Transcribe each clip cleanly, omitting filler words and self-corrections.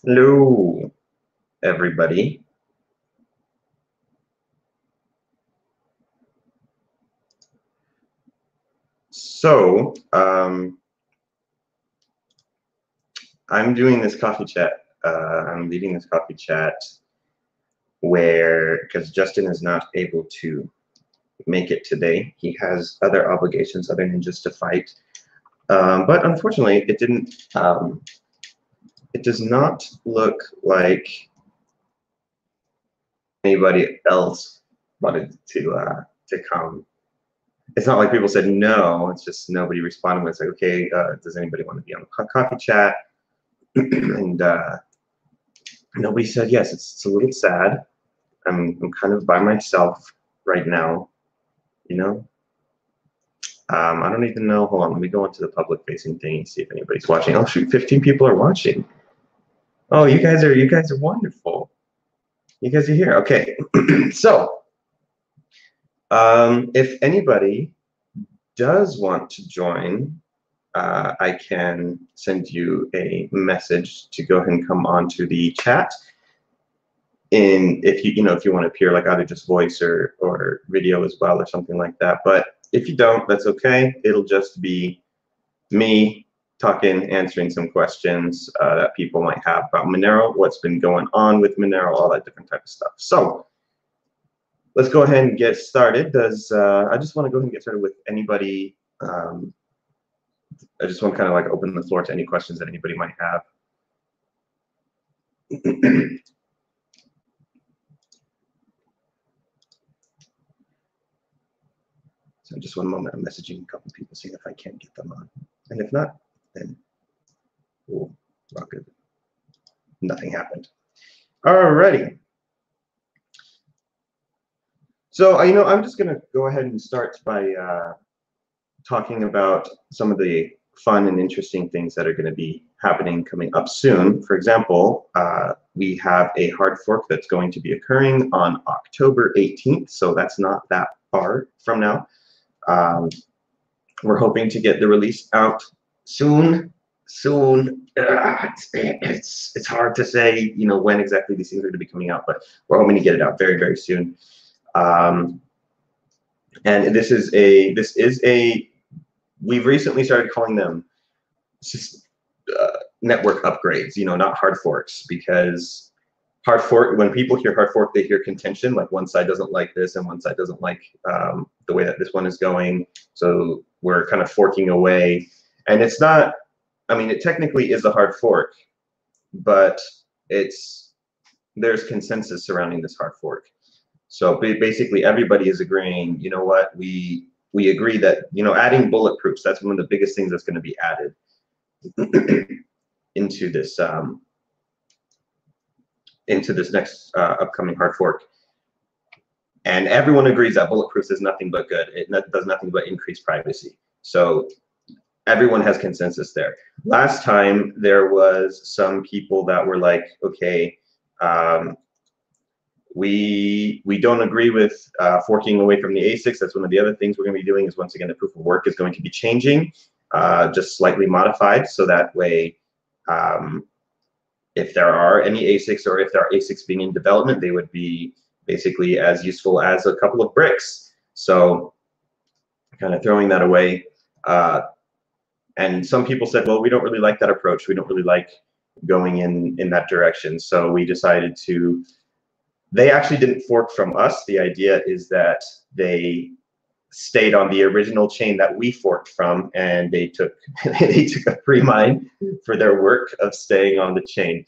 Hello, everybody. So, I'm doing this coffee chat. I'm leading this coffee chat because Justin is not able to make it today. He has other obligations other than just to fight. But unfortunately, it didn't. It does not look like anybody else wanted to come. It's not like people said no. It's just nobody responded. It's like, okay, does anybody want to be on the coffee chat? and nobody said yes. It's a little sad. I'm kind of by myself right now, you know. I don't even know. Hold on, let me go into the public facing thing and see if anybody's watching. Oh shoot, 15 people are watching. Oh, you guys are wonderful. You guys are here. Okay, so if anybody does want to join, I can send you a message to go ahead and come onto the chat. If you want to appear like either just voice or video as well or something like that. But if you don't, that's okay. It'll just be me talking, answering some questions that people might have about Monero, what's been going on with Monero, all that different type of stuff. So let's go ahead and get started. I just want to go ahead and get started with anybody. I just want to kind of like open the floor to any questions that anybody might have. So just one moment, I'm messaging a couple people, seeing if I can't get them on. And if not, then we'll rock it. Nothing happened. Alrighty. So, I'm just gonna go ahead and start by talking about some of the fun and interesting things that are gonna be happening coming up soon. For example, we have a hard fork that's going to be occurring on October 18th, so that's not that far from now. We're hoping to get the release out soon. It's hard to say, when exactly these things are going to be coming out, but we're hoping to get it out very, very soon. And this is a we've recently started calling them network upgrades, not hard forks, because hard fork, when people hear hard fork, they hear contention, like one side doesn't like this and one side doesn't like the way that this one is going. So we're kind of forking away, and it's not, it technically is a hard fork, but there's consensus surrounding this hard fork. So basically everybody is agreeing, you know what, we agree that, adding bulletproofs, that's one of the biggest things that's going to be added into this next upcoming hard fork. And everyone agrees that bulletproofs is nothing but good. It does nothing but increase privacy. So everyone has consensus there. Last time there was some people that were like, okay, we don't agree with forking away from the ASICs. That's one of the other things we're going to be doing, is once again the proof of work is going to be changing, just slightly modified, so that way if there are any ASICs, or if there are ASICs being in development, they would be basically as useful as a couple of bricks. So kind of throwing that away. And some people said, well, we don't really like that approach. We don't really like going in that direction. So we decided to, they actually didn't fork from us. The idea is that they stayed on the original chain that we forked from, and they took a pre-mine for their work of staying on the chain.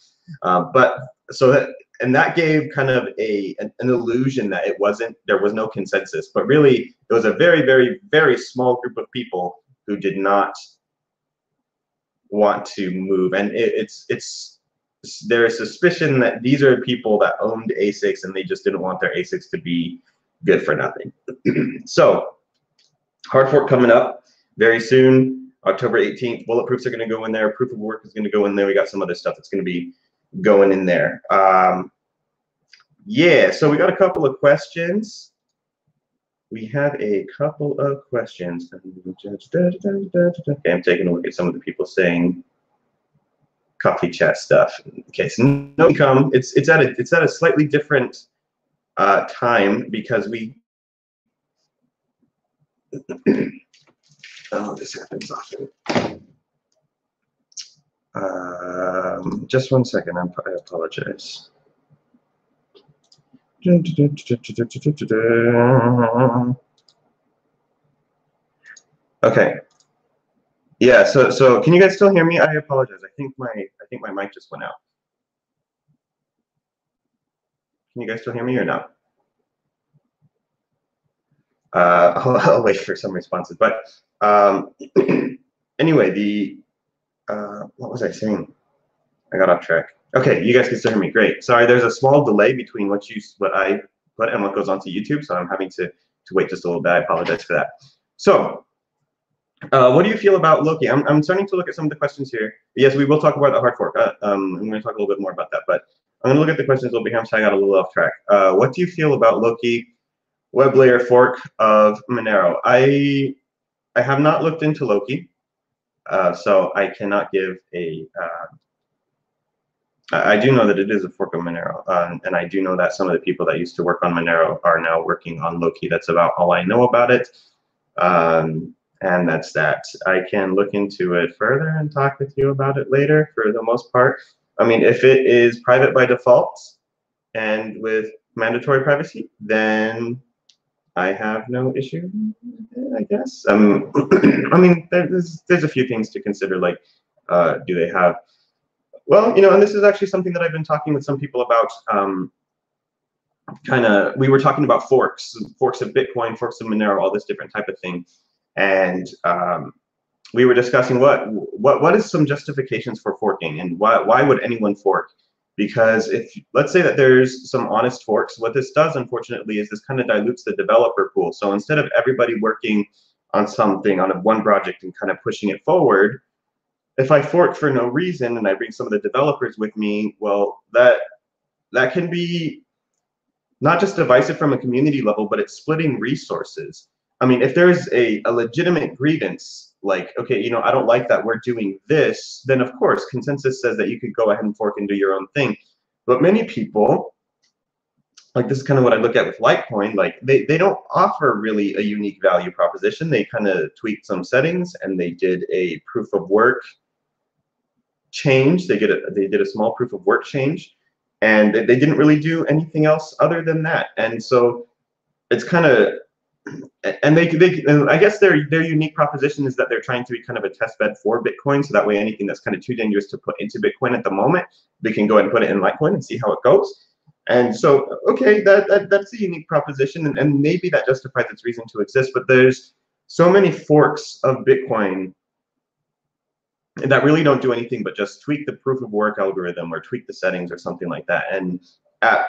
That gave kind of an illusion that there was no consensus, but really it was a very, very, very small group of people who did not want to move. And there's suspicion that these are people that owned ASICs and they just didn't want their ASICs to be good for nothing. So hard fork coming up very soon, October 18th. Bulletproofs are going to go in there. Proof of work is going to go in there. We got some other stuff that's going to be going in there. Yeah, so we got a couple of questions. We have a couple of questions. Okay, I'm taking a look at some of the people saying coffee chat stuff. Okay, so no income. It's at a slightly different time because we. Oh, this happens often. Just one second. I apologize. Okay. Yeah. So can you guys still hear me? I apologize. I think my mic just went out. Can you guys still hear me or no? I'll wait for some responses. But anyway, what was I saying? I got off track. Okay, you guys can still hear me. Great. Sorry, there's a small delay between what I put and what goes onto YouTube, so I'm having to wait just a little bit. I apologize for that. So, what do you feel about Loki? I'm starting to look at some of the questions here. Yes, we will talk about the hard fork. I'm going to talk a little bit more about that, but I'm going to look at the questions a little bit. So I got a little off track. What do you feel about Loki web layer fork of Monero? I have not looked into Loki, so I cannot give a. I do know that it is a fork of Monero, and I do know that some of the people that used to work on Monero are now working on Loki. That's about all I know about it, and that's that. I can look into it further and talk with you about it later for the most part. I mean, if it is private by default and with mandatory privacy, then I have no issue, I guess. I mean, there's a few things to consider, like do they have. Well, and this is actually something that I've been talking with some people about. We were talking about forks of Bitcoin, forks of Monero, all this different type of thing, and we were discussing what is some justifications for forking, and why would anyone fork? Because if let's say that there's some honest forks, what this does, unfortunately, is this kind of dilutes the developer pool. So instead of everybody working on something on one project and kind of pushing it forward, if I fork for no reason and I bring some of the developers with me, well, that can be not just divisive from a community level, but it's splitting resources. I mean, if there's a legitimate grievance, like, okay, I don't like that we're doing this, then of course consensus says that you could go ahead and fork and do your own thing. But many people, like this is kind of what I look at with Litecoin, like they don't offer really a unique value proposition. They kind of tweaked some settings and they did a proof of work change. They did a small proof of work change, and they didn't really do anything else other than that. And so it's kind of, and I guess their unique proposition is that they're trying to be kind of a test bed for Bitcoin, so that way anything that's kind of too dangerous to put into Bitcoin at the moment, they can go ahead and put it in Litecoin and see how it goes. And so, okay, that's a unique proposition, and maybe that justifies its reason to exist. But there's so many forks of Bitcoin that really don't do anything but just tweak the proof of work algorithm or tweak the settings or something like that. And at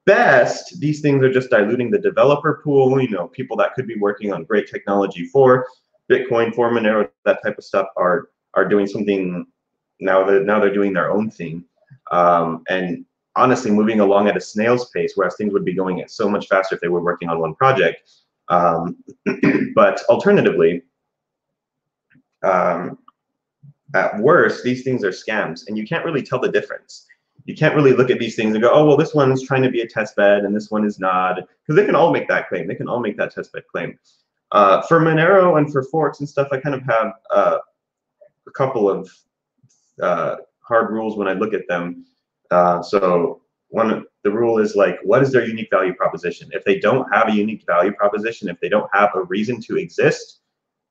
best, these things are just diluting the developer pool. People that could be working on great technology for Bitcoin, for Monero, that type of stuff are doing something now. They're doing their own thing, and honestly moving along at a snail's pace, whereas things would be going at so much faster if they were working on one project. But alternatively, at worst, these things are scams, and you can't really tell the difference. You can't really look at these things and go, oh, well, this one's trying to be a test bed and this one is not, because they can all make that claim. They can all make that test bed claim. For Monero and for forks and stuff, I kind of have a couple of hard rules when I look at them. So the rule is like, what is their unique value proposition? If they don't have a unique value proposition, if they don't have a reason to exist,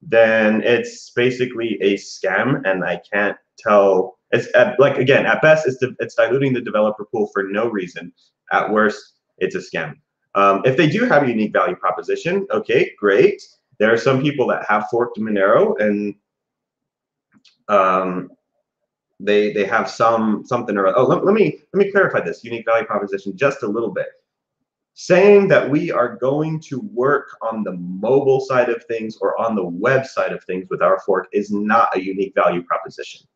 then it's basically a scam, and I can't tell. It's again, at best, it's diluting the developer pool for no reason. At worst, it's a scam. If they do have a unique value proposition, okay, great. There are some people that have forked Monero, and they have something or let me clarify this unique value proposition just a little bit. Saying that we are going to work on the mobile side of things or on the web side of things with our fork is not a unique value proposition,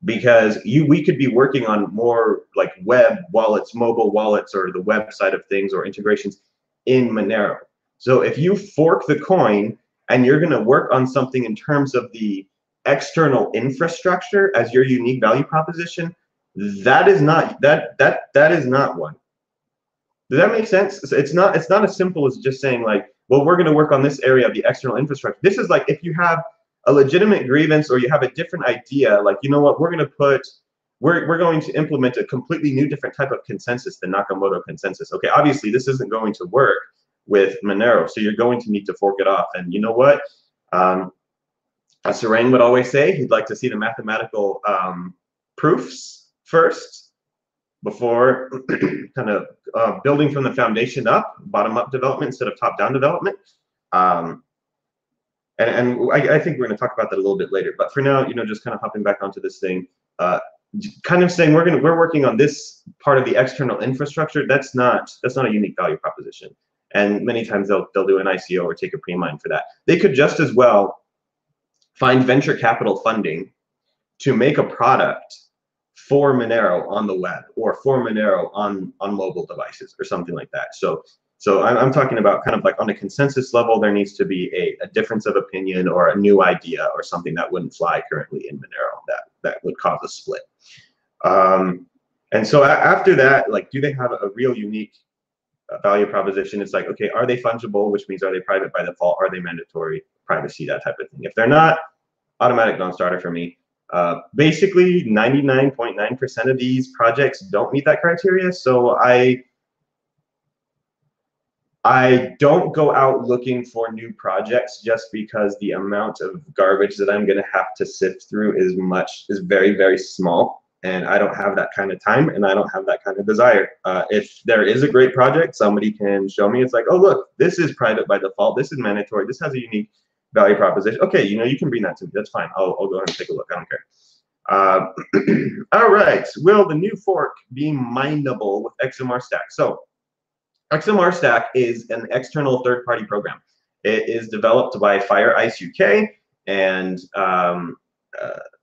because we could be working on more like web wallets, mobile wallets, or the web side of things, or integrations in Monero. So if you fork the coin and you're going to work on something in terms of the external infrastructure as your unique value proposition, that is not one. Does that make sense? So it's not as simple as just saying like, well, we're going to work on this area of the external infrastructure. This is like if you have a legitimate grievance or you have a different idea, like, you know what, we're going to implement a completely new different type of consensus, the Nakamoto consensus. Okay, obviously this isn't going to work with Monero, so you're going to need to fork it off. And you know what? As Sarang would always say, he'd like to see the mathematical proofs first before kind of building from the foundation up, bottom-up development instead of top-down development. And I think we're going to talk about that a little bit later. But for now, you know, just kind of hopping back onto this thing, kind of saying we're working on this part of the external infrastructure. That's not a unique value proposition. And many times they'll do an ICO or take a pre-mine for that. They could just as well find venture capital funding to make a product for Monero on the web or for Monero on mobile devices or something like that. So I'm talking about kind of like on a consensus level, there needs to be a difference of opinion or a new idea or something that wouldn't fly currently in Monero that would cause a split. And so after that, like, do they have a real unique value proposition? It's like, okay, are they fungible, which means are they private by default? Are they mandatory privacy, that type of thing? If they're not, automatic non-starter for me. Basically, 99.9% of these projects don't meet that criteria. So I don't go out looking for new projects just because the amount of garbage that I'm going to have to sift through is very, very small. And I don't have that kind of time, and I don't have that kind of desire. If there is a great project, somebody can show me, it's like, oh, look, this is private by default. This is mandatory. This has a unique value proposition. Okay, you know, you can bring that to me. That's fine. I'll go ahead and take a look. I don't care. All right. Will the new fork be mineable with XMR Stack? So XMR Stack is an external third-party program. It is developed by FireIce UK and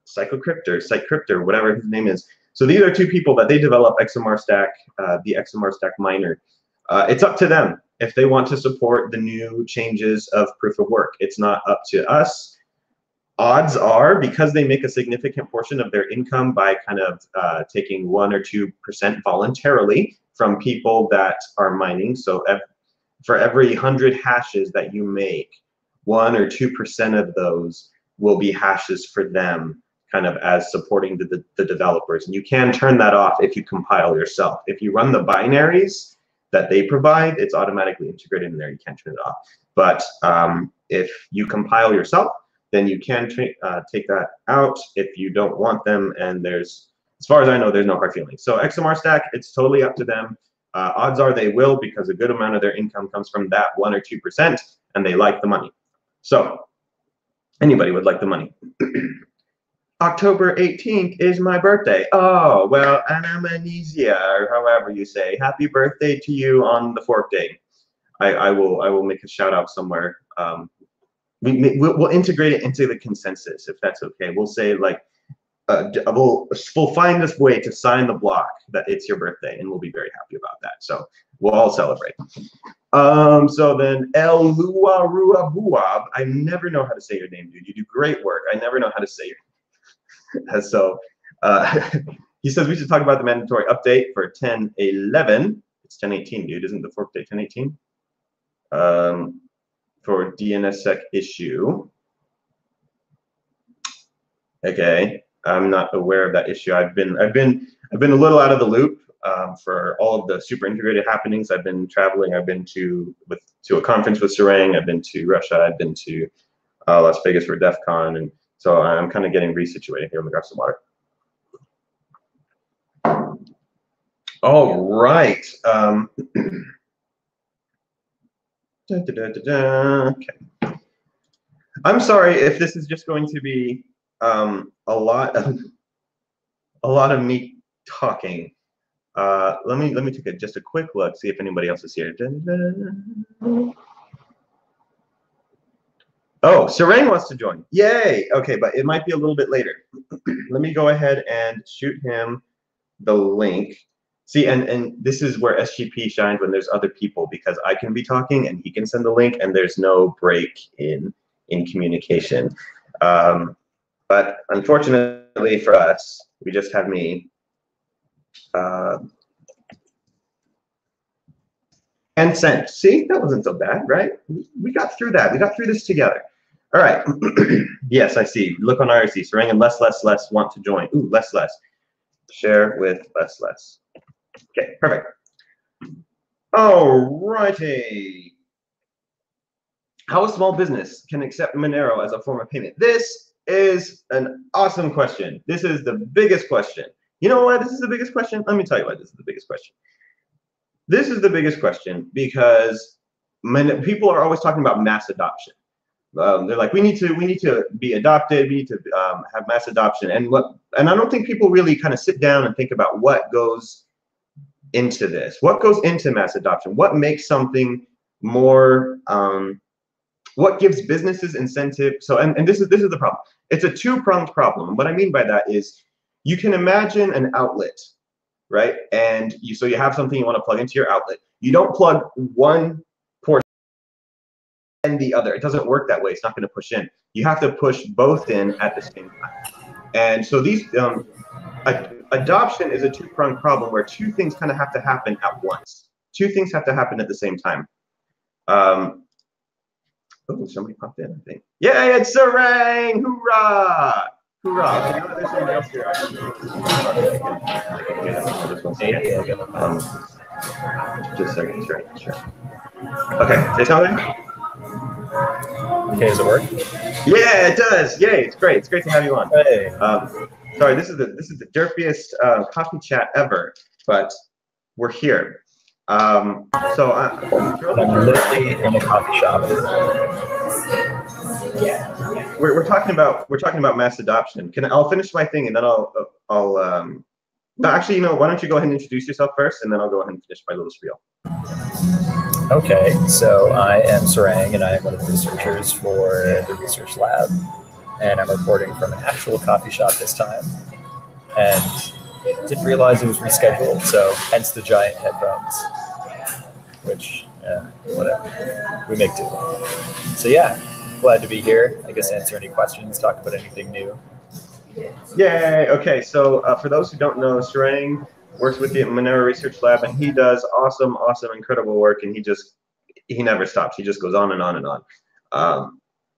Sitecryptor, whatever his name is. So these are two people that they develop XMR Stack, the XMR Stack miner. It's up to them if they want to support the new changes of proof of work. It's not up to us. Odds are, because they make a significant portion of their income by kind of taking 1 or 2% voluntarily from people that are mining. So for every 100 hashes that you make, 1 or 2% of those will be hashes for them, kind of as supporting the developers. And you can turn that off if you compile yourself. If you run the binaries that they provide, it's automatically integrated in there. You can't turn it off. But if you compile yourself, then you can take that out if you don't want them. And there's, as far as I know, there's no hard feelings. So XMR Stack, it's totally up to them. Odds are they will, because a good amount of their income comes from that 1 or 2%, and they like the money. So anybody would like the money. October 18th is my birthday. Oh, well, anamnesia, or however you say. Happy birthday to you on the fork day. I will make a shout out somewhere. We'll integrate it into the consensus, if that's okay. We'll say, like, we'll find this way to sign the block that it's your birthday, and we'll be very happy about that. So we'll all celebrate. So then El Luarua Buab, I never know how to say your name, dude. You do great work. I never know how to say your name. So he says we should talk about the mandatory update for 10.11. It's 10.18, dude. Isn't the fork day 10.18? For DNSSEC issue. Okay, I'm not aware of that issue. I've been a little out of the loop for all of the super integrated happenings. I've been traveling. I've been to a conference with Sarang. I've been to Russia. I've been to Las Vegas for DEF CON, and so I'm kind of getting resituated here on the grass of water. All right. Okay. I'm sorry if this is just going to be a lot of me talking. Let me take just a quick look, see if anybody else is here. Oh, Sarang wants to join. Yay! Okay, but it might be a little bit later. Let me go ahead and shoot him the link. See, and this is where SGP shines when there's other people, because I can be talking and he can send the link, and there's no break in communication. But unfortunately for us, we just have me. And sent. See, that wasn't so bad, right? We got through that. We got through this together. All right. Yes, I see. Look on IRC. Sarang and less want to join. Ooh, less. Share with less. Okay, perfect. All righty. How a small business can accept Monero as a form of payment? This is an awesome question. This is the biggest question. You know why this is the biggest question? Let me tell you why this is the biggest question. This is the biggest question because people are always talking about mass adoption. They're like, we need to be adopted. We need to have mass adoption. And I don't think people really kind of sit down and think about what goes into this. What goes into mass adoption? What makes something more? What gives businesses incentive? So, and this is the problem. It's a two-pronged problem. What I mean by that is, you can imagine an outlet, right? And so you have something you want to plug into your outlet. You don't plug one port and the other. It doesn't work that way. It's not going to push in. You have to push both in at the same time. And so these adoption is a two-pronged problem where two things kind of have to happen at once. Two things have to happen at the same time. Oh, somebody popped in, I think. Yay, it's Sarang! Hoorah! Hoorah! So now that there's somebody else here, just a second, sure. Okay, say something? Okay, does it work? Yeah, it does. Yay, it's great. It's great to have you on. Hey. Sorry, this is the derpiest coffee chat ever, but we're here. I'm literally in a coffee shop. We're talking about mass adoption. I'll finish my thing and then I'll no, actually, you know, why don't you go ahead and introduce yourself first, and then I'll go ahead and finish my little spiel. Okay, so I am Sarang, and I am one of the researchers for the research lab, and I'm reporting from an actual coffee shop this time, and didn't realize it was rescheduled, so hence the giant headphones, which, whatever, we make do. So yeah, glad to be here. I guess answer any questions, talk about anything new. Yay! Okay, so for those who don't know, Sarang works with the Monero Research Lab, and he does awesome, incredible work, and he never stops. He just goes on and on and on.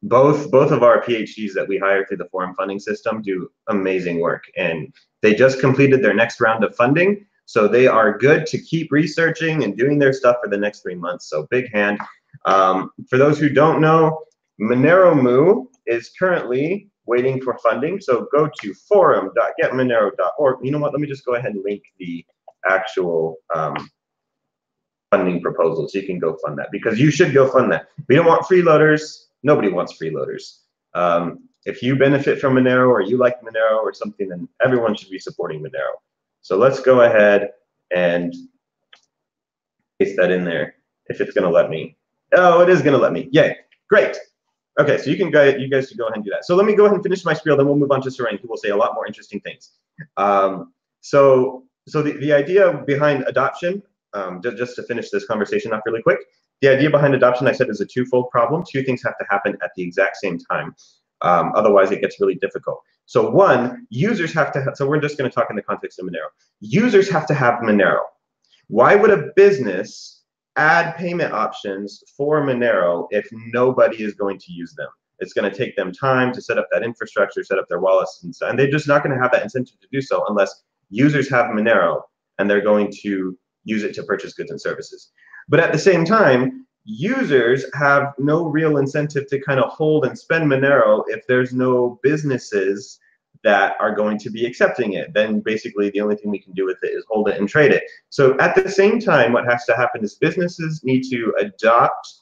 Both of our PhDs that we hire through the Forum funding system do amazing work, and they just completed their next round of funding, so they are good to keep researching and doing their stuff for the next 3 months. So big hand. For those who don't know, Monero Moo is currently waiting for funding, so go to forum.getmonero.org. You know what, let me just go ahead and link the actual funding proposal so you can go fund that, because you should go fund that. We don't want freeloaders. Nobody wants freeloaders. If you benefit from Monero or you like Monero or something, then everyone should be supporting Monero. So let's go ahead and paste that in there if it's going to let me. Oh, it is going to let me. Yay, great. Okay, so you guys should go ahead and do that. So let me go ahead and finish my spiel, then we'll move on to Sarang, who will say a lot more interesting things. So the idea behind adoption, just to finish this conversation off really quick, the idea behind adoption, I said, is a twofold problem. Two things have to happen at the exact same time. Otherwise, it gets really difficult. So one, users have to, so we're just going to talk in the context of Monero. Users have to have Monero. Why would a business add payment options for Monero if nobody is going to use them? It's going to take them time to set up that infrastructure, set up their wallets, and they're just not going to have that incentive to do so unless users have Monero and they're going to use it to purchase goods and services. But at the same time, users have no real incentive to kind of hold and spend Monero if there's no businesses that are going to be accepting it. Then basically the only thing we can do with it is hold it and trade it. So at the same time, what has to happen is businesses need to adopt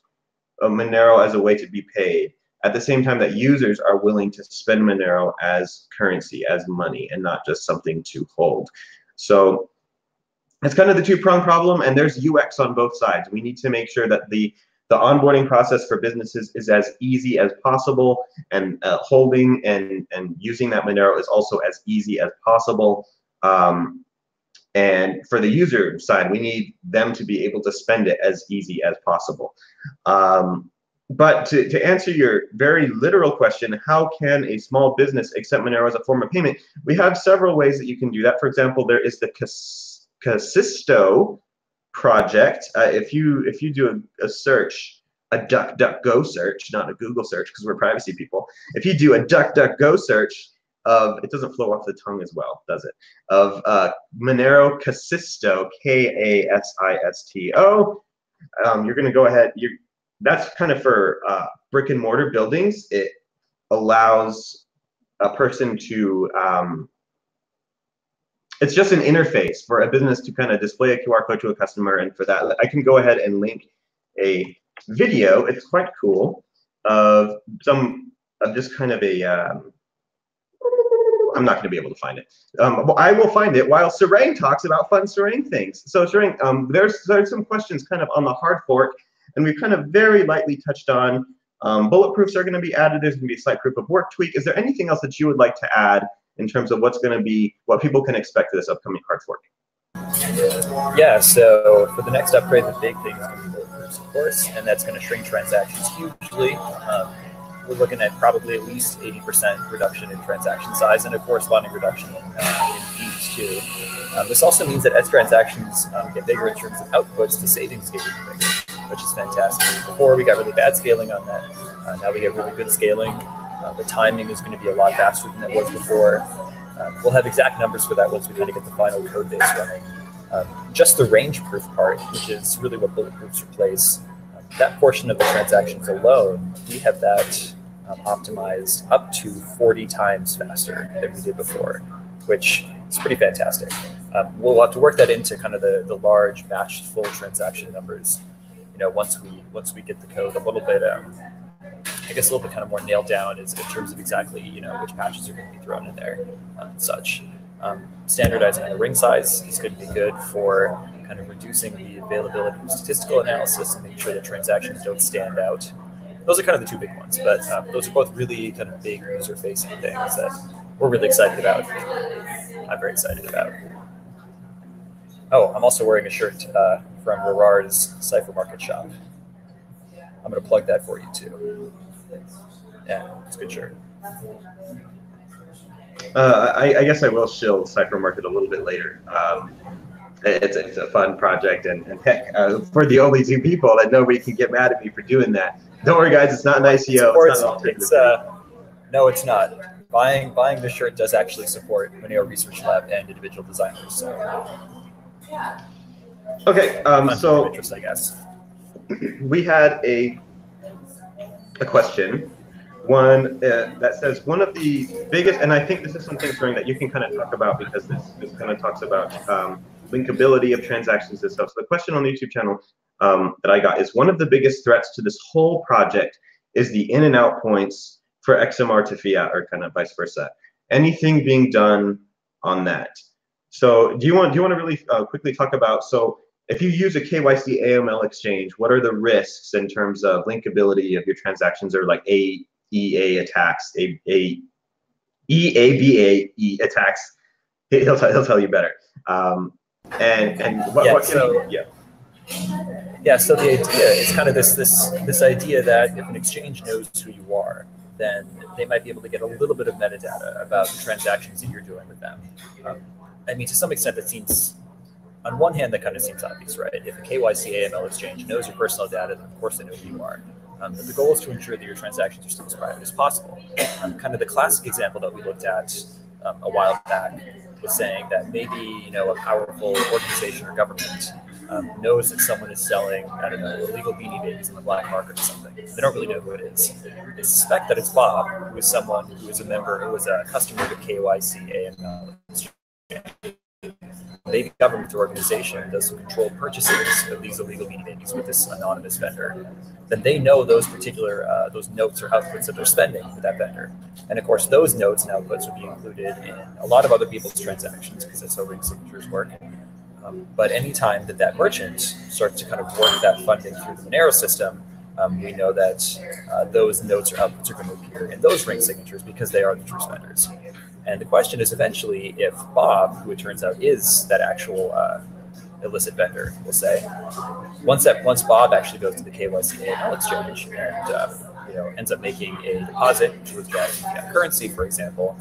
Monero as a way to be paid at the same time that users are willing to spend Monero as currency, as money, and not just something to hold. So it's kind of the two-pronged problem, and there's UX on both sides. We need to make sure that the onboarding process for businesses is as easy as possible, and holding and using that Monero is also as easy as possible. And for the user side, we need them to be able to spend it as easy as possible. but to answer your very literal question, how can a small business accept Monero as a form of payment? We have several ways that you can do that. For example, there is the Casisto project. If you do a search, a DuckDuckGo search, not a Google search because we're privacy people. If you do a DuckDuckGo search of, it doesn't flow off the tongue as well, does it? Of Monero Casisto, K-A-S-I-S-T-O. You're going to go ahead. That's kind of for brick and mortar buildings. It allows a person to, it's just an interface for a business to kind of display a QR code to a customer. And for that, I can go ahead and link a video. It's quite cool of just kind of a, I'm not going to be able to find it. Well, I will find it while Sarang talks about fun Sarang things. So Sarang, there's some questions kind of on the hard fork, and we've kind of very lightly touched on bulletproofs are going to be added. There's going to be a slight proof of work tweak. Is there anything else that you would like to add in terms of what's going to be, what people can expect for this upcoming hard fork? Yeah, so for the next upgrade, the big thing is going to be bulletproofs, of course, and that's going to shrink transactions hugely. We're looking at probably at least 80% reduction in transaction size and a corresponding reduction in fees too. This also means that as transactions get bigger in terms of outputs, the savings get even bigger, which is fantastic. Before we got really bad scaling on that. Now we get really good scaling. The timing is going to be a lot faster than it was before. We'll have exact numbers for that once we kind of get the final code base running. Just the range proof part, which is really what bulletproofs replace, that portion of the transactions alone, we have that optimized up to 40 times faster than we did before, which is pretty fantastic. We'll have to work that into kind of the large batched full transaction numbers. You know, once we get the code a little bit, I guess a little bit kind of more nailed down is in terms of exactly, you know, which patches are going to be thrown in there and such. Standardizing the ring size is going to be good for kind of reducing the availability of statistical analysis and making sure that transactions don't stand out. Those are kind of the two big ones, but those are both really kind of big user-facing things that we're really excited about. I'm very excited about. Oh, I'm also wearing a shirt from Rorar's Cypher Market shop. I'm going to plug that for you too. Yeah, it's a good shirt. I guess I will shill Cypher Market a little bit later. It's a fun project, and heck, for the only two people that nobody can get mad at me for doing that. Don't worry, guys, it's not an ICO. It's not an alternative. No, it's not. Buying the shirt does actually support Monero Research Lab and individual designers. So. Okay, so interest, I guess. We had a question, one that says one of the biggest, and I think this is something that you can kind of talk about because this kind of talks about linkability of transactions and stuff. So the question on the YouTube channel that I got is, one of the biggest threats to this whole project is the in and out points for XMR to fiat, or kind of vice versa. Anything being done on that? So do you want to really quickly talk about, so if you use a KYC AML exchange, what are the risks in terms of linkability of your transactions, or like AEA attacks, EABA attacks? He'll tell you better. Yeah, so the idea is kind of this idea that if an exchange knows who you are, then they might be able to get a little bit of metadata about the transactions that you're doing with them. I mean, to some extent, that seems, on one hand, that kind of seems obvious, right? If a KYC AML exchange knows your personal data, then of course they know who you are. But the goal is to ensure that your transactions are still as private as possible. Kind of the classic example that we looked at a while back was saying that maybe, you know, a powerful organization or government knows that someone is selling, I don't know, illegal beanie babies in the black market or something. They don't really know who it is. They suspect that it's Bob, who is someone who is a member, who is a customer of KYC AML. Maybe government or organization does some controlled purchases of these illegal beanie babies with this anonymous vendor. Then they know those particular those notes or outputs that they're spending with that vendor. And of course, those notes and outputs will be included in a lot of other people's transactions because that's how ring signatures work. But anytime that merchant starts to kind of work that funding through the Monero system, we know that those notes or outputs are going to appear in those ring signatures because they are the true spenders. And the question is eventually if Bob, who it turns out is that actual illicit vendor, we'll say. Once Bob actually goes to the KYC AML exchange and ends up making a deposit to withdraw fiat currency, for example,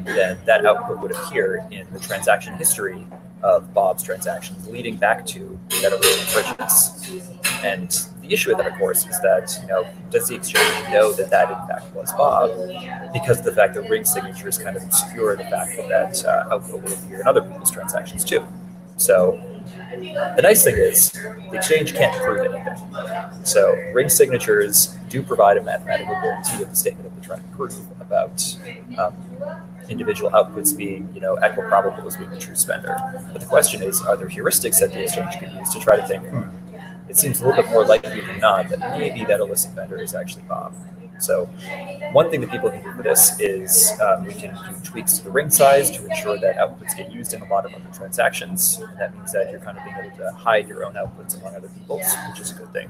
then that output would appear in the transaction history of Bob's transactions, leading back to that original purchase. And the issue with that, of course, is that does the exchange know that that in fact was Bob? Because of the fact that ring signatures kind of obscure the fact that output will appear in other people's transactions too. So the nice thing is the exchange can't prove anything. So ring signatures do provide a mathematical guarantee of the statement that they're trying to prove about individual outputs being, equiprobable as being the true spender. But the question is, are there heuristics that the exchange can use to try to think, it seems a little bit more likely than not that maybe that illicit vendor is actually Bob. So one thing that people can do for this is we can do tweaks to the ring size to ensure that outputs get used in a lot of other transactions. And that means that you're kind of being able to hide your own outputs among other people's, which is a good thing.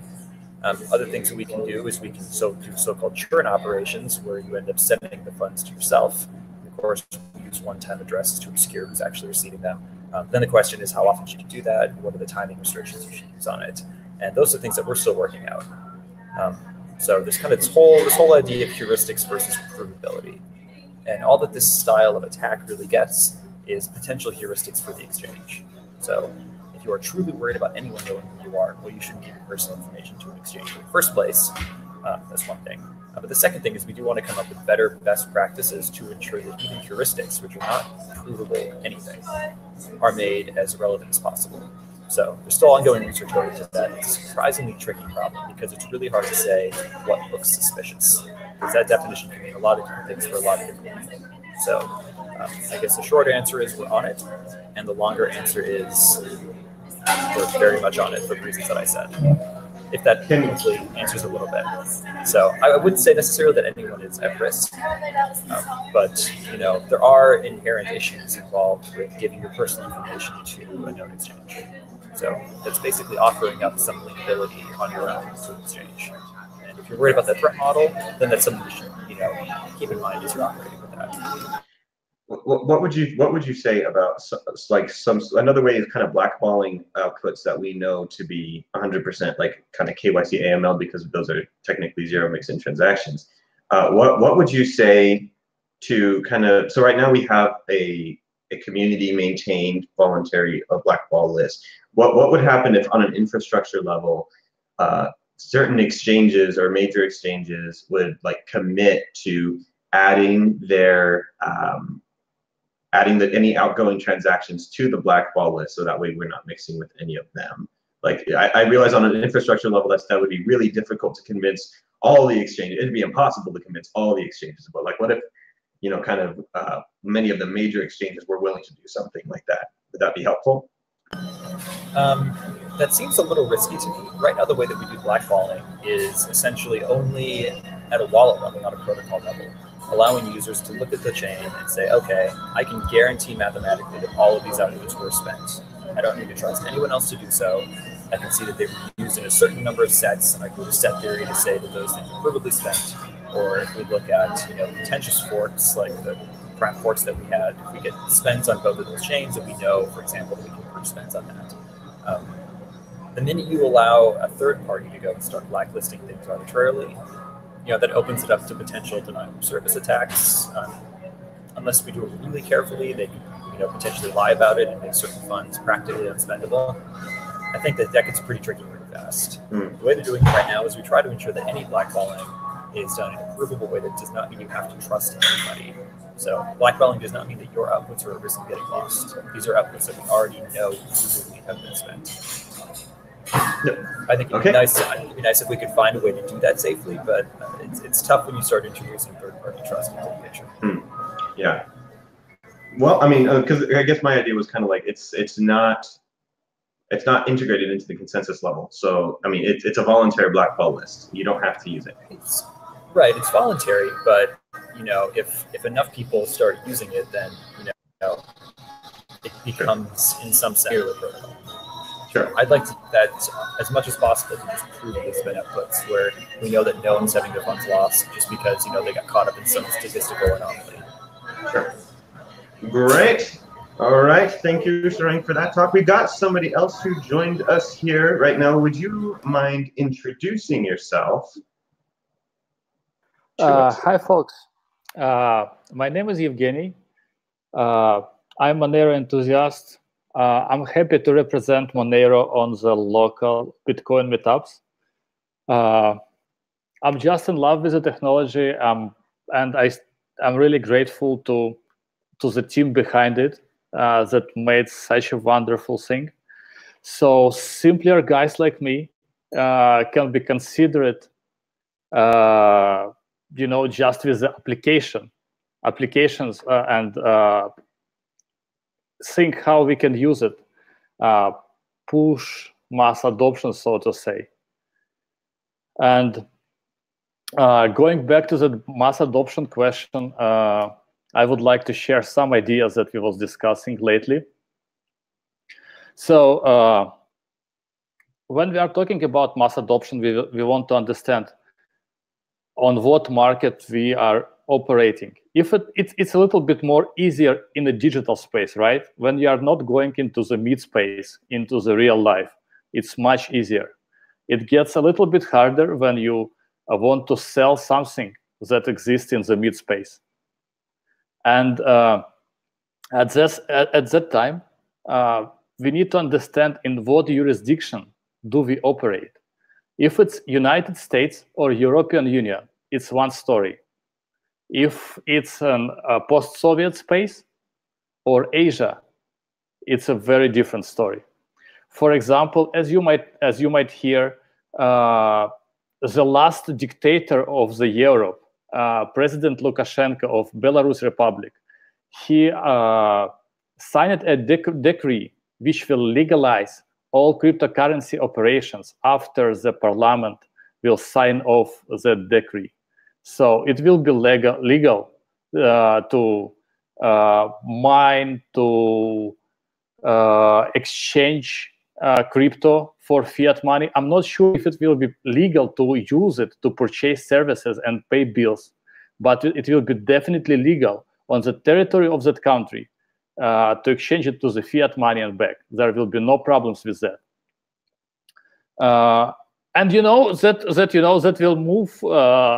Other things that we can do is we can do so-called churn operations where you end up sending the funds to yourself. Of course, we use one-time addresses to obscure who's actually receiving them. Then the question is how often should you do that? What are the timing restrictions you should use on it? And those are things that we're still working out. So there's kind of this whole idea of heuristics versus provability. And all that this style of attack really gets is potential heuristics for the exchange. So if you are truly worried about anyone knowing who you are, well, you shouldn't give your personal information to an exchange in the first place. That's one thing. But the second thing is we do want to come up with better best practices to ensure that even heuristics, which are not provable anything, are made as relevant as possible. So there's still ongoing research going into that. It's a surprisingly tricky problem because it's really hard to say what looks suspicious. Because that definition can mean a lot of different things for a lot of different people. So I guess the short answer is we're on it. And the longer answer is we're very much on it for the reasons that I said. If that hopefully answers a little bit. So I wouldn't say necessarily that anyone is at risk, but there are inherent issues involved with giving your personal information to a known exchange. So that's basically offering up some linkability on your own to an exchange. And if you're worried about that threat model, then that's something you should keep in mind as you're operating with that. What would you say about another way is kind of blackballing outputs that we know to be 100% like kind of KYC AML because those are technically zero mixed-in transactions. What would you say to kind of, so right now we have a community maintained voluntary blackball list. What would happen if on an infrastructure level certain exchanges or major exchanges would like commit to adding any outgoing transactions to the blackball list, so that way we're not mixing with any of them. Like I realize on an infrastructure level that would be really difficult to convince all the exchanges. It'd be impossible to convince all the exchanges. But like, what if kind of many of the major exchanges were willing to do something like that? Would that be helpful? That seems a little risky to me. Right now, the way that we do blackballing is essentially only at a wallet level, not a protocol level, allowing users to look at the chain and say, okay, I can guarantee mathematically that all of these outputs were spent. I don't need to trust anyone else to do so. I can see that they were used in a certain number of sets, and I can use set theory to say that those things were provably spent. Or if we look at contentious forks, like the crap forks that we had, if we get spends on both of those chains, and we know, for example, that we can prove spends on that. The minute you allow a third party to go and start blacklisting things arbitrarily, that opens it up to potential denial of service attacks. Unless we do it really carefully, they can potentially lie about it and make certain funds practically unspendable. I think that gets pretty tricky pretty fast. The way they're doing it right now is we try to ensure that any blackballing is done in a provable way that does not mean you have to trust anybody. So blackballing does not mean that your outputs are at risk of getting lost. These are outputs that we already know provably have been spent. I think it'd be nice if we could find a way to do that safely, but it's tough when you start introducing third-party trust into the picture. Yeah. Well, I mean, because I guess my idea was kind of like it's not integrated into the consensus level. So I mean, it's a voluntary blackball list. You don't have to use it. Right. It's voluntary, but if enough people start using it, then it becomes in some sense a protocol. Sure. I'd like that as much as possible to just prove the spin outputs where we know that no one's having their funds lost just because they got caught up in some statistical anomaly. Sure. Great. All right, thank you, Sarang, for that talk. We got somebody else who joined us here right now. Would you mind introducing yourself to us? Hi, folks. My name is Evgeny. I'm Monero enthusiast. I'm happy to represent Monero on the local Bitcoin meetups. I'm just in love with the technology, and I'm really grateful to the team behind it that made such a wonderful thing. So simpler guys like me can be considered, just with the applications and think how we can use it, push mass adoption, so to say. And going back to the mass adoption question, I would like to share some ideas that we was discussing lately. So when we are talking about mass adoption, we want to understand on what market we are operating. If it's a little bit more easier in the digital space, right? When you are not going into the mid space, into the real life, it's much easier. It gets a little bit harder when you want to sell something that exists in the mid space. And at that time, we need to understand in what jurisdiction do we operate. If it's United States or European Union, it's one story. If it's a post-Soviet space or Asia, it's a very different story. For example, as you might hear, the last dictator of the Europe, President Lukashenko of Belarus Republic, he signed a decree which will legalize all cryptocurrency operations after the parliament will sign off the decree. So it will be legal to mine, to exchange crypto for fiat money. I'm not sure if it will be legal to use it to purchase services and pay bills, but it will be definitely legal on the territory of that country to exchange it to the fiat money and back. There will be no problems with that. And that will move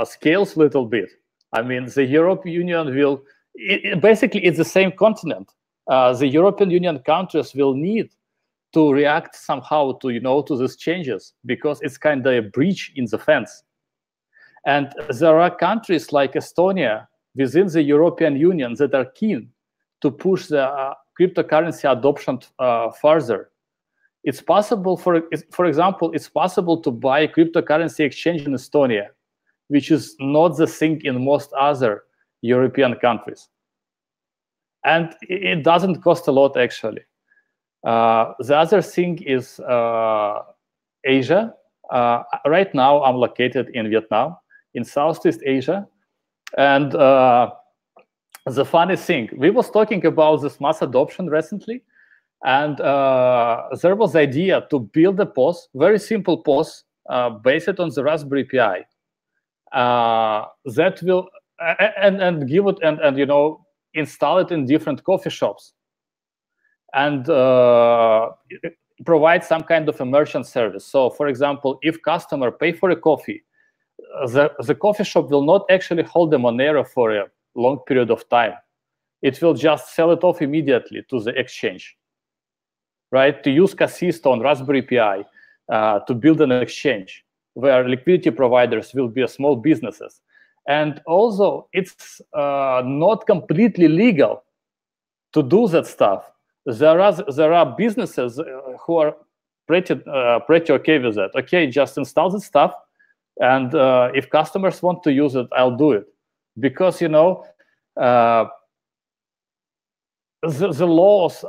scales a little bit. I mean, the European Union will basically it's the same continent. The European Union countries will need to react somehow to to these changes because it's kind of a breach in the fence. And there are countries like Estonia within the European Union that are keen to push the cryptocurrency adoption further. It's possible, for example, it's possible to buy a cryptocurrency exchange in Estonia, which is not the thing in most other European countries. And it doesn't cost a lot, actually. The other thing is Asia. Right now, I'm located in Vietnam, in Southeast Asia. And the funny thing, we was talking about this mass adoption recently. And there was the idea to build a POS, very simple POS, based on the Raspberry Pi, that will and give it and install it in different coffee shops, and provide some kind of a merchant service. So, for example, if customer pay for a coffee, the coffee shop will not actually hold the Monero for a long period of time. It will just sell it off immediately to the exchange. Right, to use Casista on Raspberry Pi to build an exchange where liquidity providers will be small businesses. And also, it's not completely legal to do that stuff. There are businesses who are pretty okay with that. Okay, just install the stuff, and if customers want to use it, I'll do it. Because, the laws,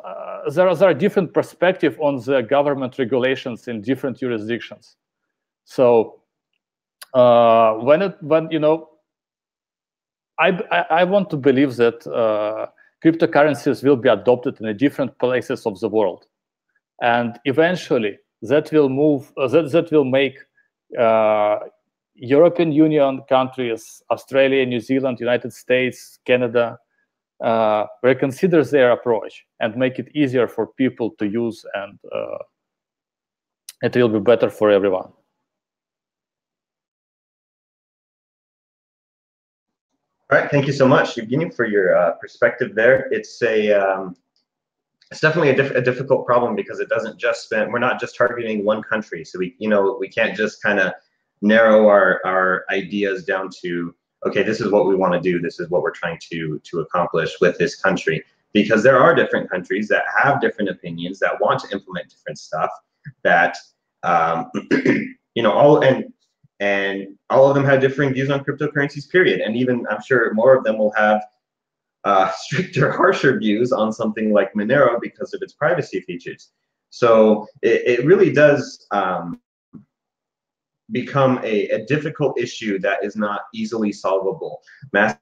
there are different perspectives on the government regulations in different jurisdictions. So I want to believe that cryptocurrencies will be adopted in different places of the world, and eventually that will move. That will make European Union countries, Australia, New Zealand, United States, Canada, reconsider their approach and make it easier for people to use, and it will be better for everyone. All right, thank you so much, Evgeny, for your perspective there. It's definitely a difficult problem because it doesn't just we're not just targeting one country, so we can't just kind of narrow our ideas down to, okay, this is what we want to do, this is what we're trying to accomplish with this country, because there are different countries that have different opinions, that want to implement different stuff, that all of them have differing views on cryptocurrencies, period. And even, I'm sure, more of them will have stricter, harsher views on something like Monero because of its privacy features. So it really does become a difficult issue that is not easily solvable. Mass